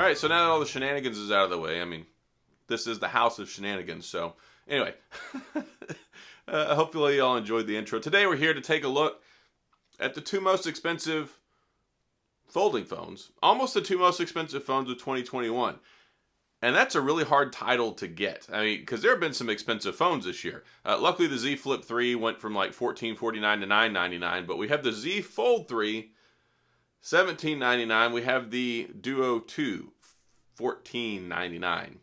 Alright, so now that all the shenanigans is out of the way, I mean, this is the house of shenanigans, so anyway. Hopefully you all enjoyed the intro. Today we're here to take a look at the two most expensive folding phones. Almost the two most expensive phones of 2021. And that's a really hard title to get. I mean, because there have been some expensive phones this year. Luckily, the Z Flip 3 went from like $14.49 to $9.99. But we have the Z Fold 3, $17.99. We have the Duo 2, $14.99.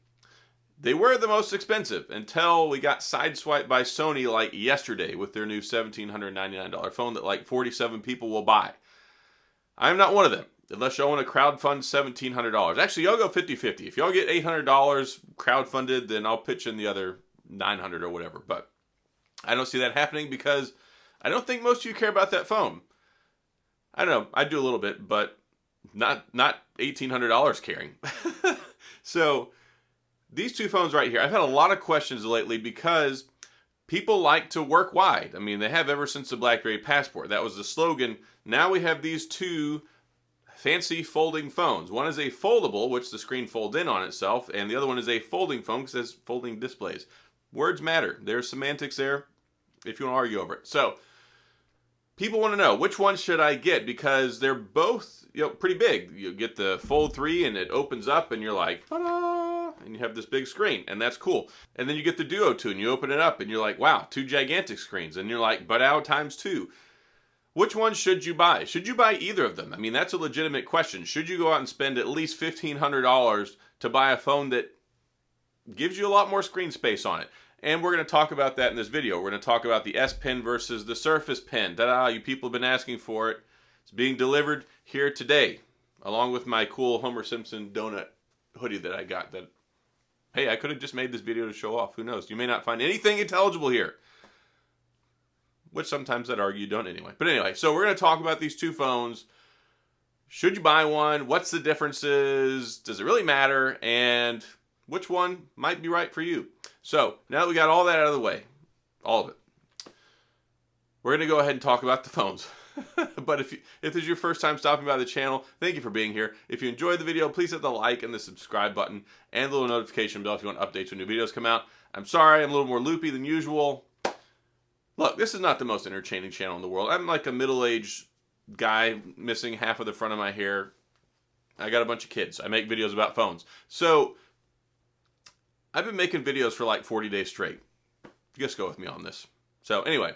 They were the most expensive until we got sideswiped by Sony like yesterday with their new $1,799 phone that like 47 people will buy. I'm not one of them. Unless y'all want to crowdfund $1,700. Actually, y'all go 50-50. If y'all get $800 crowdfunded, then I'll pitch in the other $900 or whatever. But I don't see that happening because I don't think most of you care about that phone. I don't know. I do a little bit, but not $1,800 caring. So these two phones right here, I've had a lot of questions lately because people like to work wide. I mean, they have ever since the BlackBerry Passport. That was the slogan. Now we have these two fancy folding phones. One is a foldable, which the screen folds in on itself, and the other one is a folding phone because it has folding displays. Words matter. There's semantics there if you want to argue over it. So people want to know, which one should I get? Because they're both, pretty big. You get the Fold 3 and it opens up and you're like, ta-da! And you have this big screen, and that's cool. And then you get the Duo 2 and you open it up and you're like, wow, two gigantic screens. And you're like, but out times two. Which one should you buy? Should you buy either of them? I mean, that's a legitimate question. Should you go out and spend at least $1,500 to buy a phone that gives you a lot more screen space on it? And we're going to talk about that in this video. We're going to talk about the S Pen versus the Surface Pen. Ta-da! You people have been asking for it. It's being delivered here today, along with my cool Homer Simpson donut hoodie that I got. That, hey, I could have just made this video to show off. Who knows? You may not find anything intelligible here. Which sometimes I'd argue you don't anyway. But anyway, so we're going to talk about these two phones. Should you buy one? What's the differences? Does it really matter? And which one might be right for you? So now that we got all that out of the way, all of it, we're going to go ahead and talk about the phones. But if this is your first time stopping by the channel, thank you for being here. If you enjoyed the video, please hit the like and the subscribe button and the little notification bell if you want updates when new videos come out. I'm sorry I'm a little more loopy than usual. Look, this is not the most entertaining channel in the world. I'm like a middle-aged guy missing half of the front of my hair. I got a bunch of kids. I make videos about phones. So, I've been making videos for like 40 days straight. Just go with me on this. So, anyway,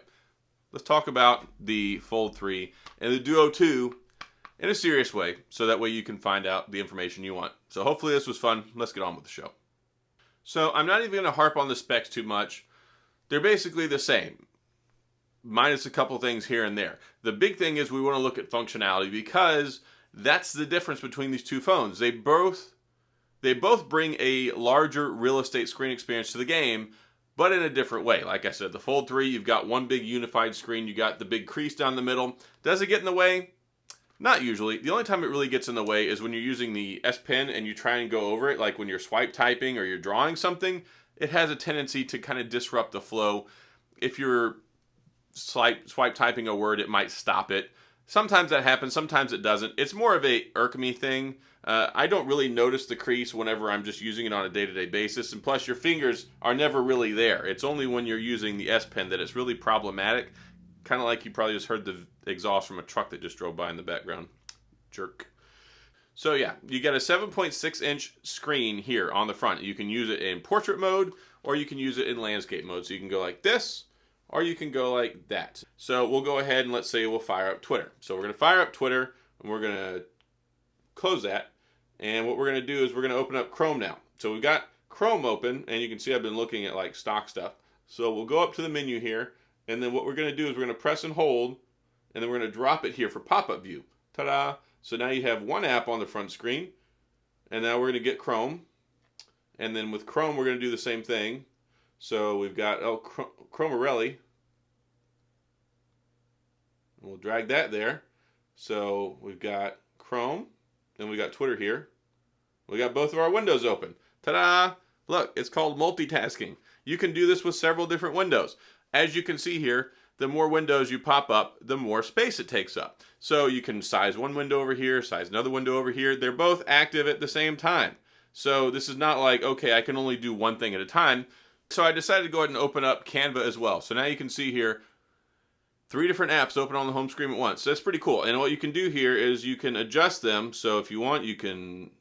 let's talk about the Fold 3 and the Duo 2 in a serious way, so that way you can find out the information you want. So, hopefully this was fun. Let's get on with the show. So, I'm not even going to harp on the specs too much. They're basically the same, minus a couple things here and there. The big thing is we want to look at functionality because that's the difference between these two phones. They both bring a larger real estate screen experience to the game, but in a different way. Like I said, the Fold 3, you've got one big unified screen. You got the big crease down the middle. Does it get in the way? Not usually. The only time it really gets in the way is when you're using the S Pen and you try and go over it, like when you're swipe typing or you're drawing something. It has a tendency to kind of disrupt the flow. If you're swipe typing a word, it might stop it. Sometimes that happens, sometimes it doesn't. It's more of a irk-me thing. I don't really notice the crease whenever I'm just using it on a day-to-day basis, and plus your fingers are never really there. It's only when you're using the S Pen that it's really problematic. Kind of like you probably just heard the exhaust from a truck that just drove by in the background. Jerk. So yeah, you got a 7.6-inch screen here on the front. You can use it in portrait mode, or you can use it in landscape mode. So you can go like this, or you can go like that. So we'll go ahead and let's say we'll fire up Twitter. So we're going to fire up Twitter, and we're going to close that. And what we're going to do is we're going to open up Chrome now. So we've got Chrome open, and you can see I've been looking at like stock stuff. So we'll go up to the menu here, and then what we're going to do is we're going to press and hold, and then we're going to drop it here for pop-up view. Ta-da! So now you have one app on the front screen, and now we're going to get Chrome. And then with Chrome, we're going to do the same thing. So we've got Chromarelli. We'll drag that there. So we've got Chrome, then we got Twitter here. We got both of our windows open. Ta-da! Look, it's called multitasking. You can do this with several different windows. As you can see here, the more windows you pop up, the more space it takes up. So you can size one window over here, size another window over here. They're both active at the same time. So this is not like, okay, I can only do one thing at a time. So I decided to go ahead and open up Canva as well. So now you can see here, 3 different apps open on the home screen at once. So that's pretty cool. And what you can do here is you can adjust them. So if you want, you can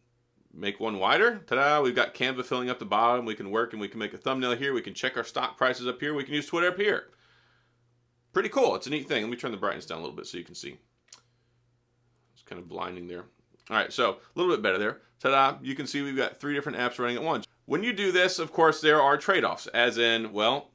make one wider. Ta-da! We've got Canva filling up the bottom. We can work and we can make a thumbnail here. We can check our stock prices up here. We can use Twitter up here. Pretty cool. It's a neat thing. Let me turn the brightness down a little bit so you can see. It's kind of blinding there. All right, so a little bit better there. Ta-da! You can see we've got 3 different apps running at once. When you do this, of course, there are trade-offs, as in, well,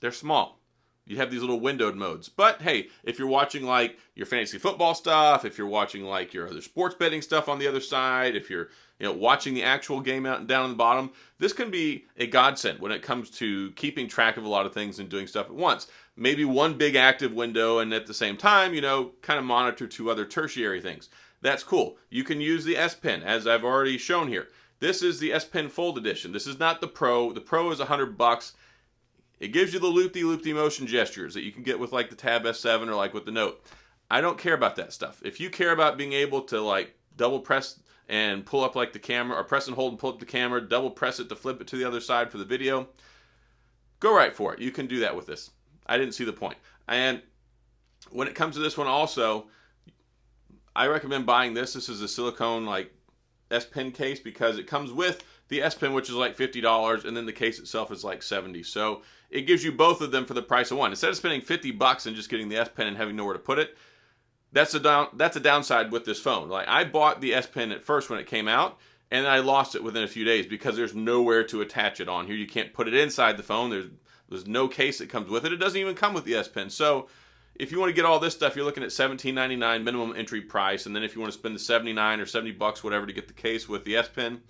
they're small. You have these little windowed modes. But hey, if you're watching like your fantasy football stuff, if you're watching like your other sports betting stuff on the other side, if you're watching the actual game out and down on the bottom, this can be a godsend when it comes to keeping track of a lot of things and doing stuff at once. Maybe one big active window and at the same time, kind of monitor 2 other tertiary things. That's cool. You can use the S Pen, as I've already shown here. This is the S Pen Fold Edition. This is not the Pro. The Pro is $100. It gives you the loop-de-loop-de motion gestures that you can get with like the Tab S7 or like with the Note. I don't care about that stuff. If you care about being able to like double press and pull up like the camera, or press and hold and pull up the camera, double press it to flip it to the other side for the video, go right for it. You can do that with this. I didn't see the point. And when it comes to this one also, I recommend buying this. This is a silicone like S Pen case because it comes with the S Pen, which is like $50, and then the case itself is like $70. So it gives you both of them for the price of one. Instead of spending $50 and just getting the S Pen and having nowhere to put it, that's a downside with this phone. Like I bought the S Pen at first when it came out, and I lost it within a few days because there's nowhere to attach it on here. You can't put it inside the phone. There's no case that comes with it. It doesn't even come with the S Pen. So if you want to get all this stuff, you're looking at $17.99 minimum entry price, and then if you want to spend the $79 or $70 whatever to get the case with the S Pen,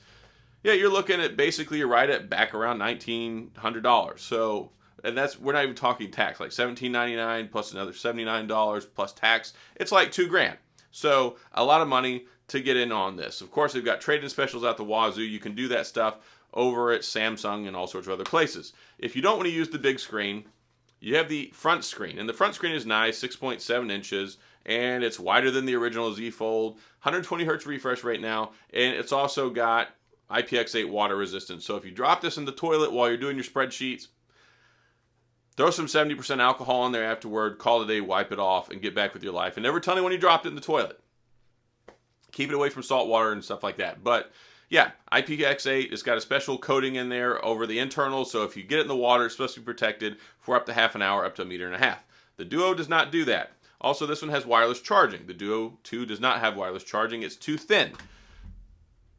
yeah, you're looking at basically you're right at back around $1,900. So, and we're not even talking tax, like $17.99 plus another $79 plus tax. It's like $2,000. So a lot of money to get in on this. Of course, they've got trade-in specials out the wazoo. You can do that stuff over at Samsung and all sorts of other places. If you don't want to use the big screen, you have the front screen, and the front screen is nice, 6.7 inches, and it's wider than the original Z Fold, 120 hertz refresh rate now, and it's also got IPX8 water resistance. So if you drop this in the toilet while you're doing your spreadsheets, throw some 70% alcohol in there afterward, call it a day, wipe it off, and get back with your life. And never tell anyone you dropped it in the toilet. Keep it away from salt water and stuff like that. But yeah, IPX8, it's got a special coating in there over the internals, so if you get it in the water, it's supposed to be protected for up to half an hour, up to 1.5 meters. The Duo does not do that. Also, this one has wireless charging. The Duo 2 does not have wireless charging. It's too thin.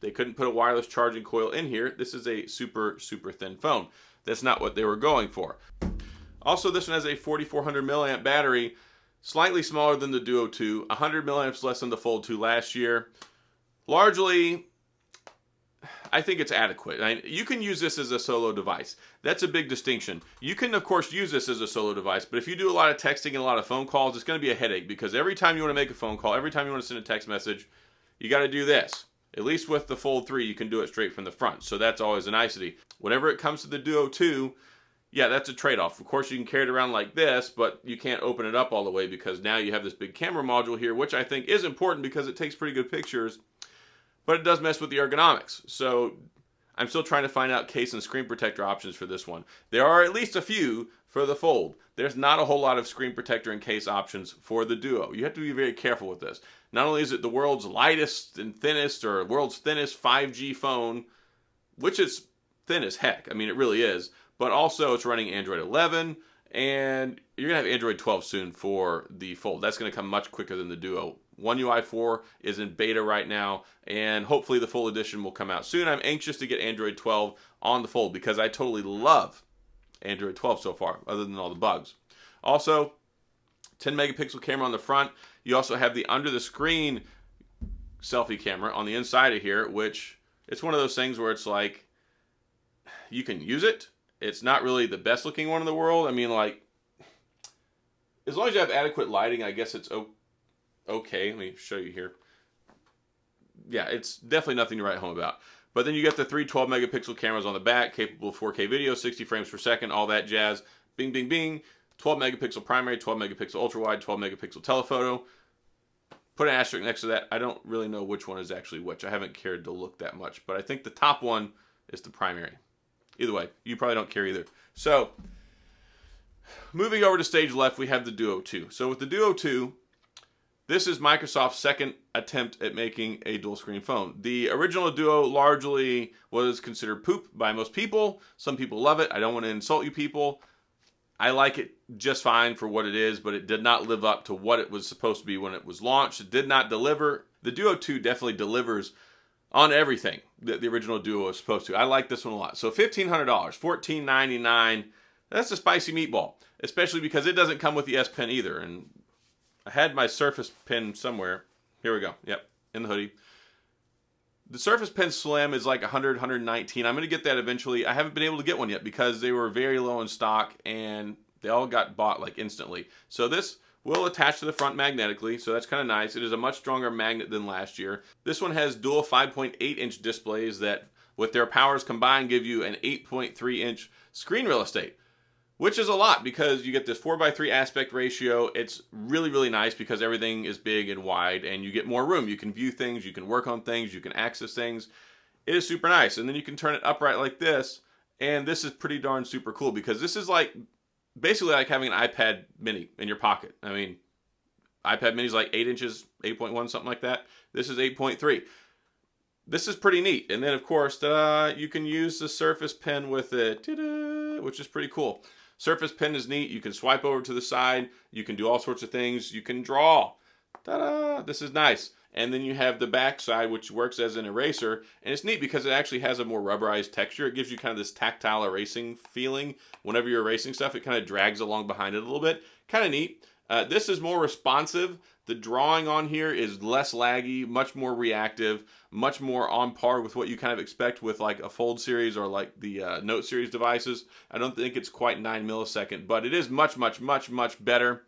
They couldn't put a wireless charging coil in here. This is a super, super thin phone. That's not what they were going for. Also, this one has a 4,400 milliamp battery, slightly smaller than the Duo 2, 100 milliamps less than the Fold 2 last year. Largely, I think it's adequate. You can use this as a solo device. That's a big distinction. You can, of course, use this as a solo device, but if you do a lot of texting and a lot of phone calls, it's going to be a headache because every time you want to make a phone call, every time you want to send a text message, you got to do this. At least with the Fold 3, you can do it straight from the front, so that's always a nicety. Whenever it comes to the Duo 2, yeah, that's a trade-off. Of course, you can carry it around like this, but you can't open it up all the way because now you have this big camera module here, which I think is important because it takes pretty good pictures, but it does mess with the ergonomics. So I'm still trying to find out case and screen protector options for this one. There are at least a few for the Fold. There's not a whole lot of screen protector and case options for the Duo. You have to be very careful with this. Not only is it the world's lightest and thinnest or world's thinnest 5G phone, which is thin as heck. I mean, it really is. But also it's running Android 11, and you're going to have Android 12 soon for the Fold. That's going to come much quicker than the Duo. One UI 4 is in beta right now, and hopefully the full edition will come out soon. I'm anxious to get Android 12 on the Fold because I totally love Android 12 so far, other than all the bugs. Also, 10 megapixel camera on the front. You also have the under the screen selfie camera on the inside of here, which it's one of those things where it's like, you can use it. It's not really the best looking one in the world. I mean, like, as long as you have adequate lighting, I guess it's okay. Let me show you here. Yeah, it's definitely nothing to write home about. But then you get the 3 12 megapixel cameras on the back, capable of 4K video, 60 frames per second, all that jazz. Bing, bing, bing. 12 megapixel primary, 12 megapixel ultra wide, 12 megapixel telephoto. Put an asterisk next to that. I don't really know which one is actually which. I haven't cared to look that much, but I think the top one is the primary. Either way, you probably don't care either. So, moving over to stage left, we have the Duo 2. So with the Duo 2, this is Microsoft's second attempt at making a dual screen phone. The original Duo largely was considered poop by most people. Some people love it. I don't want to insult you people. I like it just fine for what it is, but it did not live up to what it was supposed to be when it was launched. It did not deliver. The Duo 2 definitely delivers on everything that the original Duo was supposed to. I like this one a lot. So $1,500, $1,499. That's a spicy meatball, especially because it doesn't come with the S Pen either. And I had my Surface Pen somewhere. Here we go. Yep, in the hoodie. The Surface Pen Slim is like $100, $119. I'm going to get that eventually. I haven't been able to get one yet because they were very low in stock and they all got bought like instantly. So this will attach to the front magnetically, so that's kind of nice. It is a much stronger magnet than last year. This one has dual 5.8-inch displays that, with their powers combined, give you an 8.3-inch screen real estate, which is a lot because you get this 4:3 aspect ratio. It's really, really nice because everything is big and wide and you get more room. You can view things, you can work on things, you can access things. It is super nice. And then you can turn it upright like this, and this is pretty darn super cool because this is like basically like having an iPad mini in your pocket. I mean, iPad mini is like 8 inches, 8.1, something like that. This is 8.3. This is pretty neat. And then, of course, you can use the Surface Pen with it, which is pretty cool. Surface Pen is neat. You can swipe over to the side. You can do all sorts of things. You can draw. Ta-da! This is nice. And then you have the back side, which works as an eraser. And it's neat because it actually has a more rubberized texture. It gives you kind of this tactile erasing feeling. Whenever you're erasing stuff, it kind of drags along behind it a little bit. Kind of neat. This is more responsive. The drawing on here is less laggy, much more reactive, much more on par with what you kind of expect with like a Fold series or like the Note series devices. I don't think it's quite 9 millisecond, but it is much, much, much, much better.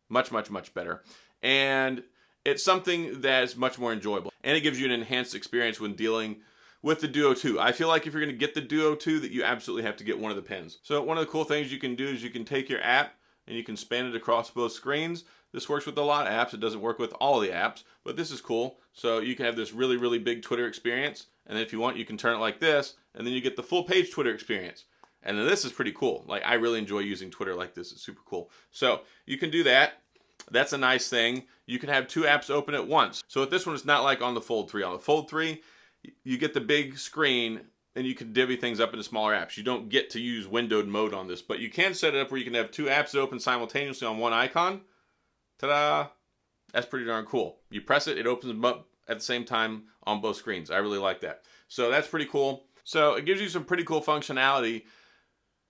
Much, much, much better. And it's something that is much more enjoyable. And it gives you an enhanced experience when dealing with the Duo 2. I feel like if you're going to get the Duo 2, that you absolutely have to get one of the pens. So one of the cool things you can do is you can take your app and you can span it across both screens. This works with a lot of apps. It doesn't work with all the apps, but this is cool. So you can have this really, really big Twitter experience. And then if you want, you can turn it like this, and then you get the full page Twitter experience. And then this is pretty cool. Like, I really enjoy using Twitter like this. It's super cool. So you can do that. That's a nice thing. You can have two apps open at once. So with this one, it's not like on the Fold 3. On the Fold 3, you get the big screen and you can divvy things up into smaller apps. You don't get to use windowed mode on this, but you can set it up where you can have two apps open simultaneously on one icon. Ta-da! That's pretty darn cool. You press it, it opens them up at the same time on both screens. I really like that. So that's pretty cool. So it gives you some pretty cool functionality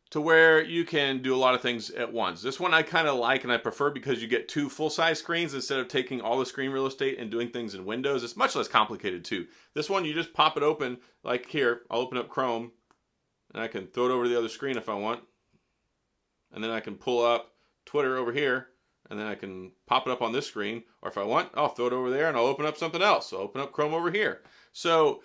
to where you can do a lot of things at once. This one I kind of like and I prefer because you get two full-size screens instead of taking all the screen real estate and doing things in Windows. It's much less complicated too. This one you just pop it open, like here, I'll open up Chrome and I can throw it over to the other screen if I want. And then I can pull up Twitter over here and then I can pop it up on this screen, or if I want, I'll throw it over there and I'll open up something else. So I'll open up Chrome over here. So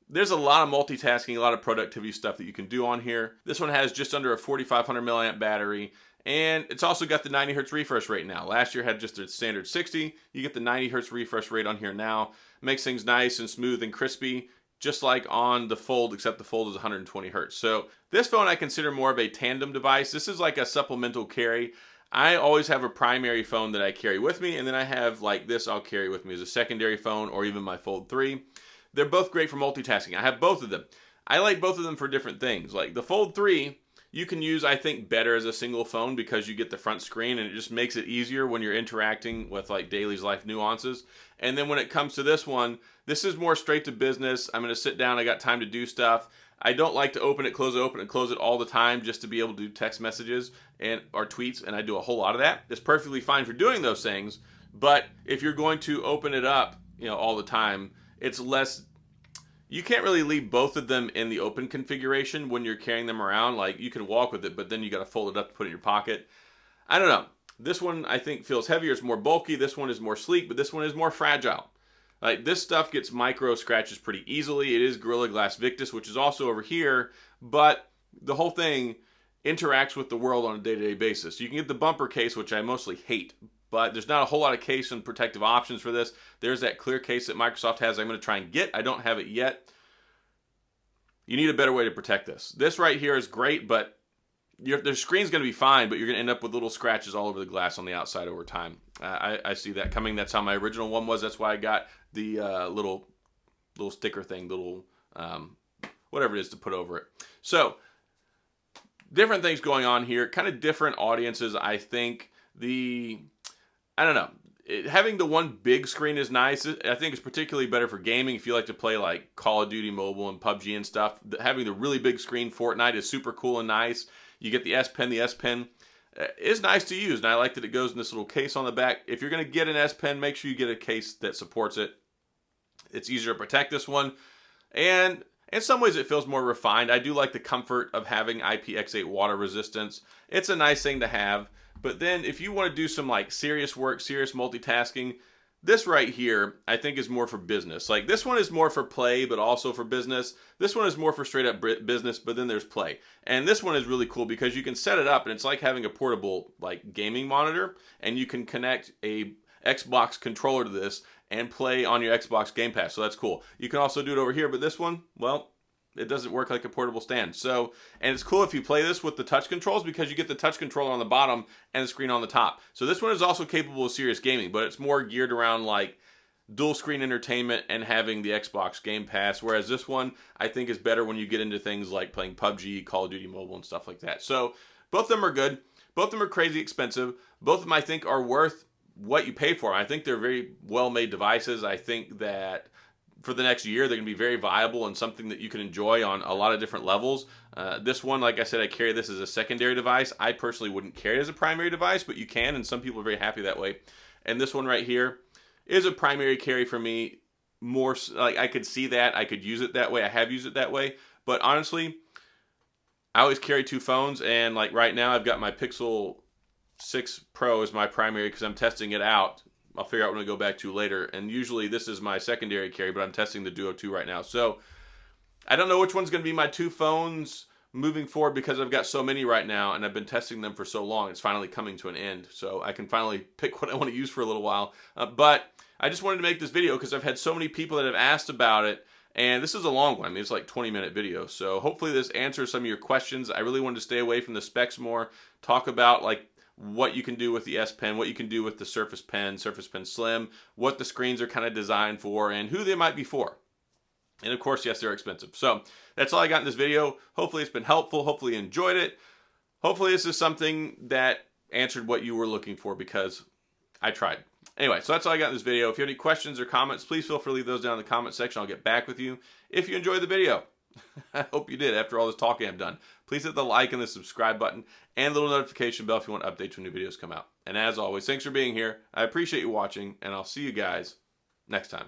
there's a lot of multitasking, a lot of productivity stuff that you can do on here. This one has just under a 4,500 milliamp battery, and it's also got the 90 hertz refresh rate now. Last year had just a standard 60. You get the 90 hertz refresh rate on here now. Makes things nice and smooth and crispy, just like on the Fold, except the Fold is 120 hertz. So this phone I consider more of a tandem device. This is like a supplemental carry. I always have a primary phone that I carry with me, and then I have like this I'll carry with me as a secondary phone, or even my Fold 3. They're both great for multitasking. I have both of them. I like both of them for different things. Like the Fold 3, you can use, I think, better as a single phone because you get the front screen and it just makes it easier when you're interacting with like daily life nuances. And then when it comes to this one, this is more straight to business. I'm going to sit down. I got time to do stuff. I don't like to open it, close it all the time just to be able to do text messages and or tweets, and I do a whole lot of that. It's perfectly fine for doing those things, but if you're going to open it up, all the time, it's less. You can't really leave both of them in the open configuration when you're carrying them around. Like, you can walk with it, but then you got to fold it up to put it in your pocket. I don't know. This one I think feels heavier. It's more bulky. This one is more sleek, but this one is more fragile. Like, this stuff gets micro scratches pretty easily. It is Gorilla Glass Victus, which is also over here, but the whole thing interacts with the world on a day-to-day basis. You can get the bumper case, which I mostly hate, but there's not a whole lot of case and protective options for this. There's that clear case that Microsoft has I'm going to try and get. I don't have it yet. You need a better way to protect this. This right here is great, but the screen's going to be fine, but you're going to end up with little scratches all over the glass on the outside over time. I see that coming. That's how my original one was. That's why I got the little sticker thing, whatever it is to put over it. So, different things going on here. Kind of different audiences, I think. I don't know. Having the one big screen is nice. I think it's particularly better for gaming. If you like to play like Call of Duty Mobile and PUBG and stuff, having the really big screen Fortnite is super cool and nice. You get the S Pen. The S Pen is nice to use, and I like that it goes in this little case on the back. If you're going to get an S Pen, make sure you get a case that supports it. It's easier to protect this one, and in some ways it feels more refined. I do like the comfort of having IPX8 water resistance. It's a nice thing to have. But then if you want to do some like serious work, serious multitasking, this right here I think is more for business. Like this one is more for play, but also for business. This one is more for straight up business, but then there's play. And this one is really cool because you can set it up and it's like having a portable like gaming monitor, and you can connect a Xbox controller to this and play on your Xbox Game Pass. So that's cool. You can also do it over here, but this one, well, it doesn't work like a portable stand. So, and it's cool if you play this with the touch controls because you get the touch controller on the bottom and the screen on the top. So this one is also capable of serious gaming, but it's more geared around like dual screen entertainment and having the Xbox Game Pass. Whereas this one, I think, is better when you get into things like playing PUBG, Call of Duty Mobile, and stuff like that. So both of them are good. Both of them are crazy expensive. Both of them, I think, are worth what you pay for. I think they're very well-made devices. I think that for the next year, they're going to be very viable and something that you can enjoy on a lot of different levels. This one, like I said, I carry this as a secondary device. I personally wouldn't carry it as a primary device, but you can, and some people are very happy that way. And this one right here is a primary carry for me. More like I could see that. I could use it that way. I have used it that way. But honestly, I always carry two phones, and like right now, I've got my Pixel 6 Pro as my primary because I'm testing it out. I'll figure out when I go back to later. And usually this is my secondary carry, but I'm testing the Duo 2 right now. So I don't know which one's going to be my two phones moving forward because I've got so many right now and I've been testing them for so long. It's finally coming to an end. So I can finally pick what I want to use for a little while. But I just wanted to make this video because I've had so many people that have asked about it. And this is a long one. I mean, it's like 20-minute video. So hopefully this answers some of your questions. I really wanted to stay away from the specs more. Talk about like what you can do with the S Pen, what you can do with the Surface Pen Slim, what the screens are kind of designed for, and who they might be for. And of course, yes, they're expensive. So that's all I got in this video. Hopefully it's been helpful. Hopefully you enjoyed it. Hopefully this is something that answered what you were looking for because I tried. Anyway, so that's all I got in this video. If you have any questions or comments, please feel free to leave those down in the comment section. I'll get back with you. If you enjoyed the video, I hope you did after all this talking I've done. Please hit the like and the subscribe button and the little notification bell if you want updates when new videos come out. And as always, thanks for being here. I appreciate you watching, and I'll see you guys next time.